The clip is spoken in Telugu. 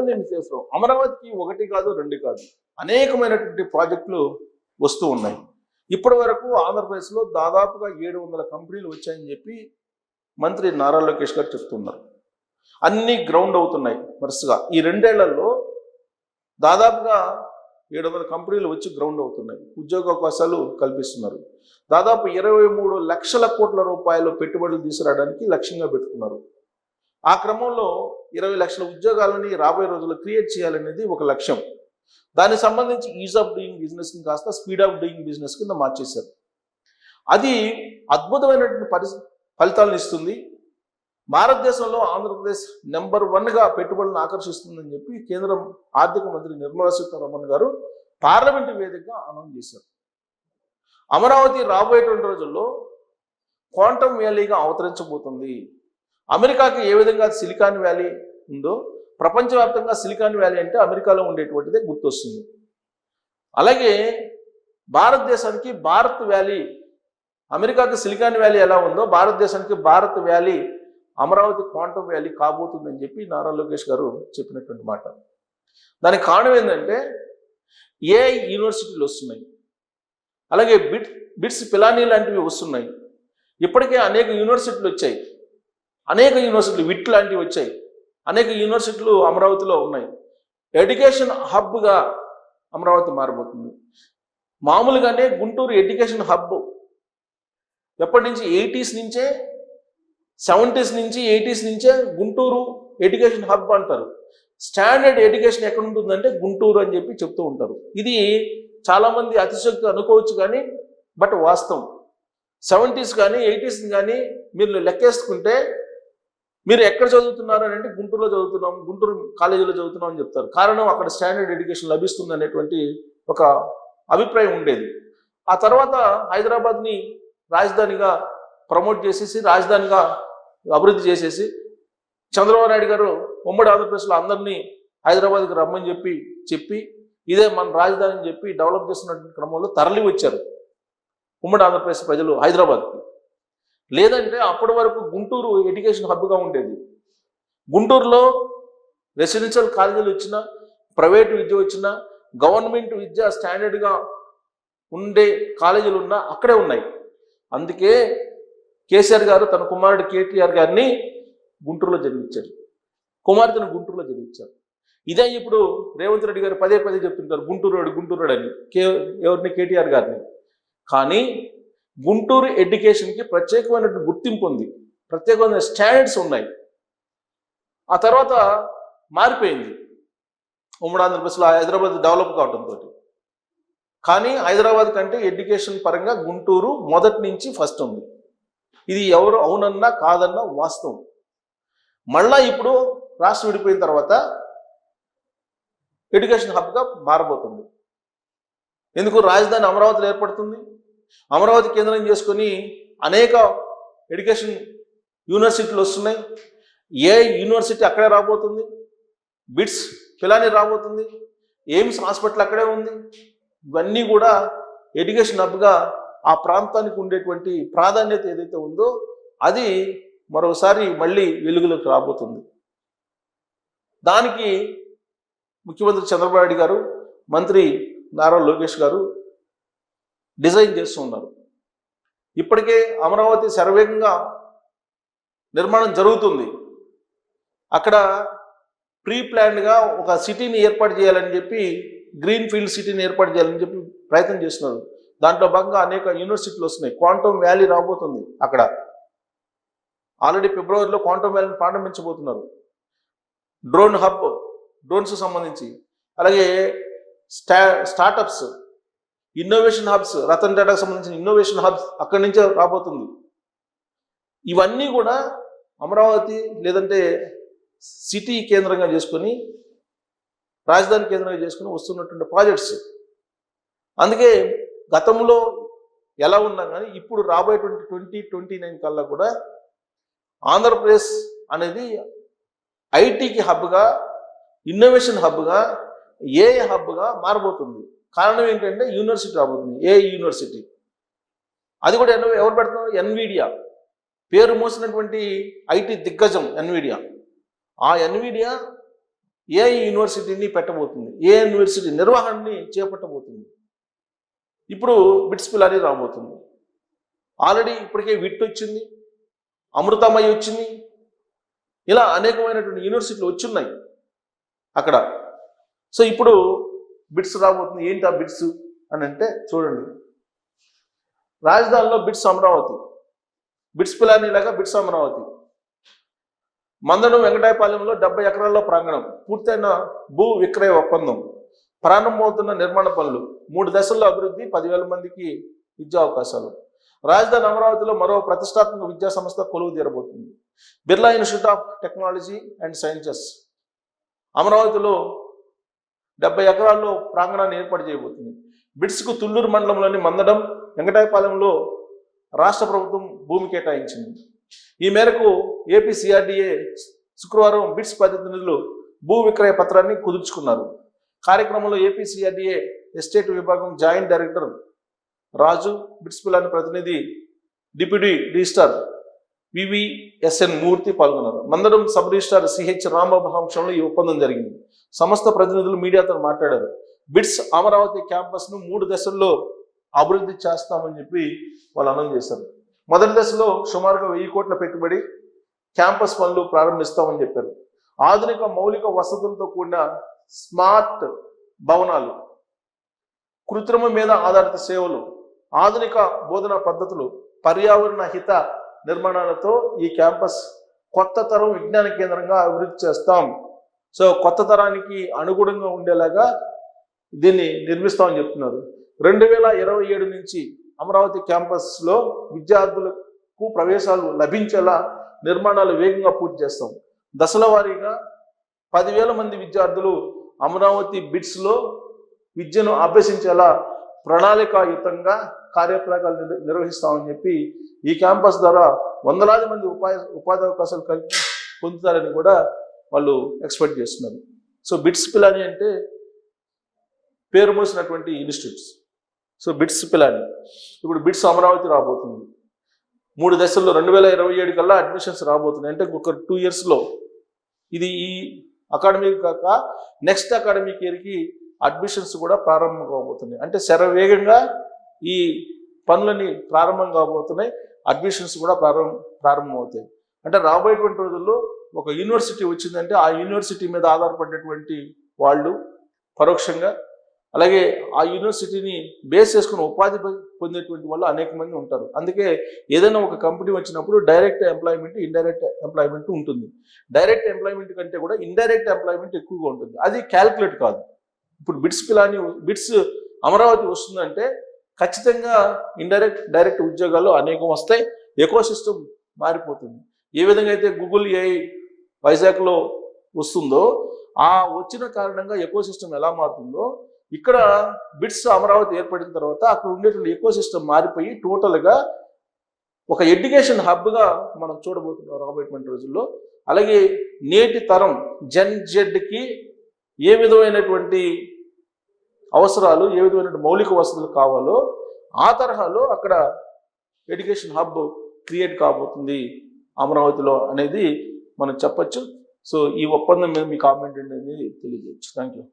నేను చేస్తాం. అమరావతికి ఒకటి కాదు, రెండు కాదు, అనేకమైనటువంటి ప్రాజెక్టులు వస్తూ ఉన్నాయి. ఇప్పటి వరకు ఆంధ్రప్రదేశ్లో దాదాపుగా 700 కంపెనీలు వచ్చాయని చెప్పి మంత్రి నారా లోకేష్ గారు చెప్తున్నారు. అన్ని గ్రౌండ్ అవుతున్నాయి వరుసగా. ఈ 2 ఏళ్లలో దాదాపుగా 700 కంపెనీలు వచ్చి గ్రౌండ్ అవుతున్నాయి. ఉద్యోగ అవకాశాలు కల్పిస్తున్నారు. దాదాపు 23 లక్షల కోట్ల రూపాయలు పెట్టుబడులు తీసుకురావడానికి లక్ష్యంగా పెట్టుకున్నారు. ఆ క్రమంలో 20 లక్షల ఉద్యోగాలని రాబోయే రోజుల్లో క్రియేట్ చేయాలనేది ఒక లక్ష్యం. దానికి సంబంధించి ఈజ్ ఆఫ్ డూయింగ్ బిజినెస్ కాస్త స్పీడ్ ఆఫ్ డూయింగ్ బిజినెస్ కింద మార్చేశారు. అది అద్భుతమైనటువంటి ఫలితాలను ఇస్తుంది. భారతదేశంలో ఆంధ్రప్రదేశ్ నెంబర్ 1గా పెట్టుబడులను ఆకర్షిస్తుందని చెప్పి కేంద్ర ఆర్థిక మంత్రి నిర్మలా సీతారామన్ గారు పార్లమెంటు వేదికగా అనౌన్స్ చేశారు. అమరావతి రాబోయేటువంటి రోజుల్లో క్వాంటమ్ వ్యాలీగా అవతరించబోతుంది. అమెరికాకి ఏ విధంగా సిలికాన్ వ్యాలీ ఉందో ప్రపంచవ్యాప్తంగా సిలికాన్ వ్యాలీ అంటే అమెరికాలో ఉండేటువంటిదే గుర్తొస్తుంది. అలాగే భారతదేశానికి భారత్ వ్యాలీ, అమెరికాకి సిలికాన్ వ్యాలీ ఎలా ఉందో భారతదేశానికి Bharat valley, Amaravati quantum valley కాబోతుందని చెప్పి నారా లోకేష్ గారు చెప్పినటువంటి మాట. దానికి కారణం ఏంటంటే ఏఐ యూనివర్సిటీలు వస్తున్నాయి. అలాగే బిట్స్ పిలానీ లాంటివి వస్తున్నాయి. ఇప్పటికే అనేక యూనివర్సిటీలు వచ్చాయి. అనేక యూనివర్సిటీలు విట్ లాంటివి వచ్చాయి. అనేక యూనివర్సిటీలు అమరావతిలో ఉన్నాయి. ఎడ్యుకేషన్ హబ్గా అమరావతి మారబోతుంది. మామూలుగానే గుంటూరు ఎడ్యుకేషన్ హబ్ ఎప్పటి నుంచి 80s నుంచే, 70s నుంచి 80s నుంచే గుంటూరు ఎడ్యుకేషన్ హబ్ అంటారు. స్టాండర్డ్ ఎడ్యుకేషన్ ఎక్కడ ఉంటుందంటే గుంటూరు అని చెప్పి చెప్తూ ఉంటారు. ఇది చాలామంది అతిశక్తి అనుకోవచ్చు కానీ బట్ వాస్తవం. 70s కానీ 80s కానీ మీరు లెక్కేసుకుంటే మీరు ఎక్కడ చదువుతున్నారు అని అంటే గుంటూరులో చదువుతున్నాం, గుంటూరు కాలేజీలో చదువుతున్నాం అని చెప్తారు. కారణం అక్కడ స్టాండర్డ్ ఎడ్యుకేషన్ లభిస్తుంది అనేటువంటి ఒక అభిప్రాయం ఉండేది. ఆ తర్వాత హైదరాబాద్ని రాజధానిగా ప్రమోట్ చేసేసి, రాజధానిగా అభివృద్ధి చేసేసి చంద్రబాబు నాయుడు గారు ఉమ్మడి ఆంధ్రప్రదేశ్లో అందరినీ హైదరాబాద్కి రమ్మని చెప్పి ఇదే మన రాజధాని అని చెప్పి డెవలప్ చేస్తున్నటువంటి క్రమంలో తరలి వచ్చారు ఉమ్మడి ఆంధ్రప్రదేశ్ ప్రజలు హైదరాబాద్కి. లేదంటే అప్పటి వరకు గుంటూరు ఎడ్యుకేషన్ హబ్గా ఉండేది. గుంటూరులో రెసిడెన్షియల్ కాలేజీలు వచ్చినా, ప్రైవేటు విద్య వచ్చినా, గవర్నమెంట్ విద్య స్టాండర్డ్గా ఉండే కాలేజీలు ఉన్నా అక్కడే ఉన్నాయి. అందుకే కేసీఆర్ గారు తన కుమారుడు కేటీఆర్ గారిని గుంటూరులో జన్మించారు, కుమార్తెను గుంటూరులో జన్మించారు. ఇదే ఇప్పుడు రేవంత్ రెడ్డి గారు పదే చెప్తుంటారు గుంటూరు అని, ఎవరిని, కేటీఆర్ గారిని. కానీ గుంటూరు ఎడ్యుకేషన్కి ప్రత్యేకమైన గుర్తింపు ఉంది, ప్రత్యేకమైన స్టాండర్డ్స్ ఉన్నాయి. ఆ తర్వాత మారిపోయింది ఉమ్మడి ఆంధ్రప్రదేశ్లో హైదరాబాద్ డెవలప్ కావడంతో. కానీ హైదరాబాద్ కంటే ఎడ్యుకేషన్ పరంగా గుంటూరు మొదటి నుంచి ఫస్ట్ ఉంది. ఇది ఎవరు అవునన్నా కాదన్నా వాస్తవం. మళ్ళా ఇప్పుడు రాష్ట్రం విడిపోయిన తర్వాత ఎడ్యుకేషన్ హబ్గా మారబోతుంది. ఎందుకు? రాజధాని అమరావతిలో ఏర్పడుతుంది. అమరావతి కేంద్రం చేసుకొని అనేక ఎడ్యుకేషన్ యూనివర్సిటీలు వస్తున్నాయి. ఏ యూనివర్సిటీ అక్కడే రాబోతుంది, బిట్స్ పిలానీ రాబోతుంది, ఎయిమ్స్ హాస్పిటల్ అక్కడే ఉంది. ఇవన్నీ కూడా ఎడ్యుకేషన్ హబ్గా ఆ ప్రాంతానికి ఉండేటువంటి ప్రాధాన్యత ఏదైతే ఉందో అది మరోసారి మళ్ళీ వెలుగులోకి రాబోతుంది. దానికి ముఖ్యమంత్రి చంద్రబాబు నాయుడు గారు, మంత్రి నారా లోకేష్ గారు డిజైన్ చేస్తూ ఉన్నారు. ఇప్పటికే అమరావతి శరవేగంగా నిర్మాణం జరుగుతుంది. అక్కడ ప్రీ ప్లాన్డ్గా ఒక సిటీని ఏర్పాటు చేయాలని చెప్పి, గ్రీన్ ఫీల్డ్ సిటీని ఏర్పాటు చేయాలని చెప్పి ప్రయత్నం చేస్తున్నారు. దాంట్లో భాగంగా అనేక యూనివర్సిటీలు వస్తున్నాయి. క్వాంటమ్ వ్యాలీ రాబోతుంది. అక్కడ ఆల్రెడీ ఫిబ్రవరిలో క్వాంటమ్ వ్యాలీని ప్రారంభించబోతున్నారు. డ్రోన్ హబ్, డ్రోన్స్ సంబంధించి, అలాగే స్టార్టప్స్, ఇన్నోవేషన్ హబ్స్, రతన్ టాటాకు సంబంధించిన ఇన్నోవేషన్ హబ్స్ అక్కడి నుంచే రాబోతుంది. ఇవన్నీ కూడా అమరావతి లేదంటే సిటీ కేంద్రంగా చేసుకొని, రాజధాని కేంద్రంగా చేసుకుని వస్తున్నటువంటి ప్రాజెక్ట్స్. అందుకే గతంలో ఎలా ఉన్నా కానీ ఇప్పుడు రాబోయేటువంటి 2029 కల్లా కూడా ఆంధ్రప్రదేశ్ అనేది ఐటీకి హబ్గా, ఇన్నోవేషన్ హబ్గా, ఏఐ హబ్గా మారబోతుంది. కారణం ఏంటంటే యూనివర్సిటీ రాబోతుంది, ఏ యూనివర్సిటీ. అది కూడా ఎవరు పెడుతున్నారు? ఎన్విడియా, పేరు మోసినటువంటి ఐటీ దిగ్గజం ఎన్విడియా. ఆ ఎన్విడియా ఏ యూనివర్సిటీని పెట్టబోతుంది, ఏ యూనివర్సిటీ నిర్వహణని చేపట్టబోతుంది. ఇప్పుడు బిట్స్ పిలాని రాబోతుంది. ఆల్రెడీ ఇప్పటికే విట్ వచ్చింది, అమృతమయ్య వచ్చింది, ఇలా అనేకమైనటువంటి యూనివర్సిటీలు వచ్చున్నాయి అక్కడ. సో ఇప్పుడు బిట్స్ రాబోతుంది. ఏంటి ఆ బిట్స్ అని అంటే చూడండి, రాజధానిలో బిట్స్ అమరావతి, బిట్స్ పిలాని లాగా బిట్స్ అమరావతి. మందడం వెంకటాయపాలెంలో 70 ఎకరాల్లో ప్రాంగణం, పూర్తయిన భూ విక్రయ ఒప్పందం, ప్రారంభమవుతున్న నిర్మాణ పనులు, 3 దశల్లో అభివృద్ధి, 10,000 మందికి విద్యా అవకాశాలు. రాజధాని అమరావతిలో మరో ప్రతిష్టాత్మక విద్యా సంస్థ కొలువు తీరబోతుంది. Birla institute of technology and sciences అమరావతిలో 70 ఎకరాల్లో ప్రాంగణాన్ని ఏర్పాటు చేయబోతుంది. బిట్స్కు తుళ్ళూరు మండలంలోని మందడం వెంకటాయపాలెంలో రాష్ట్ర ప్రభుత్వం భూమి కేటాయించింది. ఈ మేరకు ఏపీ సిఆర్డీఏ శుక్రవారం బిట్స్ ప్రతినిధులు భూ విక్రయ పత్రాన్ని కుదుర్చుకున్నారు. కార్యక్రమంలో ఏపీ సిఆర్డీఏ ఎస్టేట్ విభాగం జాయింట్ డైరెక్టర్ రాజు, బిట్స్ పిలాని ప్రతినిధి డిప్యూటీ రిజిస్ట్రార్ వివిఎస్ఎన్ మూర్తి పాల్గొన్నారు. Mandadam sub registrar CH Rambabu సమక్షంలో ఈ ఒప్పందం జరిగింది. సంస్థ ప్రతినిధులు మీడియాతో మాట్లాడారు. బిట్స్ అమరావతి క్యాంపస్ను 3 దశల్లో అభివృద్ధి చేస్తామని చెప్పి వాళ్ళు అనౌన్స్ చేశారు. మొదటి దశలో సుమారుగా 1000 కోట్ల పెట్టుబడి క్యాంపస్ పనులు ప్రారంభిస్తామని చెప్పారు. ఆధునిక మౌలిక వసతులతో కూడిన స్మార్ట్ భవనాలు, కృత్రిమ మీద ఆధారిత సేవలు, ఆధునిక బోధనా పద్ధతులు, పర్యావరణ హిత నిర్మాణాలతో ఈ క్యాంపస్ కొత్త తరం విజ్ఞాన కేంద్రంగా అభివృద్ధి చేస్తాం. సో కొత్త తరానికి అనుగుణంగా ఉండేలాగా దీన్ని నిర్మిస్తామని చెప్తున్నారు. 2027 నుంచి అమరావతి క్యాంపస్లో విద్యార్థులకు ప్రవేశాలు లభించేలా నిర్మాణాలు వేగంగా పూర్తి చేస్తాం. దశల వారీగా 10,000 మంది విద్యార్థులు అమరావతి బిట్స్లో విద్యను అభ్యసించేలా ప్రణాళికాయుతంగా కార్యక్రమాలు నిర్వహిస్తామని చెప్పి ఈ క్యాంపస్ ద్వారా వందలాది మంది ఉపాధి అవకాశాలు పొందుతారని కూడా వాళ్ళు ఎక్స్పెక్ట్ చేస్తున్నారు. సో బిట్స్ పిలాని అంటే పేరు మోసినటువంటి ఇన్స్టిట్యూట్స్. సో బిట్స్ పిలాని ఇప్పుడు బిట్స్ అమరావతి రాబోతుంది. 3 దశల్లో 2027 కల్లా అడ్మిషన్స్ రాబోతున్నాయి. అంటే ఒక 2 ఇయర్స్లో ఇది ఈ అకాడమిక్ కాక నెక్స్ట్ అకాడమిక్ ఇయర్కి అడ్మిషన్స్ కూడా ప్రారంభం కాబోతున్నాయి. అంటే శరవేగంగా ఈ పనులని ప్రారంభం కాబోతున్నాయి. అడ్మిషన్స్ కూడా ప్రారంభం అవుతాయి. అంటే రాబోయేటువంటి రోజుల్లో ఒక యూనివర్సిటీ వచ్చిందంటే ఆ యూనివర్సిటీ మీద ఆధారపడేటువంటి వాళ్ళు పరోక్షంగా, అలాగే ఆ యూనివర్సిటీని బేస్ చేసుకుని ఉపాధి పొందేటువంటి వాళ్ళు అనేక మంది ఉంటారు. అందుకే ఏదైనా ఒక కంపెనీ వచ్చినప్పుడు డైరెక్ట్ ఎంప్లాయ్మెంట్, ఇండైరెక్ట్ ఎంప్లాయ్మెంట్ ఉంటుంది. డైరెక్ట్ ఎంప్లాయ్మెంట్ కంటే కూడా ఇండైరెక్ట్ ఎంప్లాయ్మెంట్ ఎక్కువగా ఉంటుంది. అది క్యాల్కులేట్ కాదు. ఇప్పుడు బిట్స్ అమరావతి వస్తుందంటే ఖచ్చితంగా డైరెక్ట్ ఉద్యోగాలు అనేకం వస్తాయి. ఎకోసిస్టమ్ మారిపోతుంది. ఏ విధంగా అయితే గూగుల్ ఏఐ వైజాగ్లో వస్తుందో ఆ వచ్చిన కారణంగా ఎకోసిస్టమ్ ఎలా మారుతుందో ఇక్కడ బిట్స్ అమరావతి ఏర్పడిన తర్వాత అక్కడ ఉండేటువంటి ఎకోసిస్టమ్ మారిపోయి టోటల్గా ఒక ఎడ్యుకేషన్ హబ్గా మనం చూడబోతున్నాం రాబోయేటువంటి రోజుల్లో. అలాగే నేటి తరం జెన్ జెడ్కి ఏ విధమైనటువంటి అవసరాలు, ఏ విధమైన మౌలిక వసతులు కావాలో ఆ తరహాలో అక్కడ ఎడ్యుకేషన్ హబ్ క్రియేట్ కాబోతుంది అమరావతిలో అనేది మనం చెప్పచ్చు. సో ఈ ఒప్పందం మీద మీ కామెంట్ అనేది తెలియజేయచ్చు. Thank you.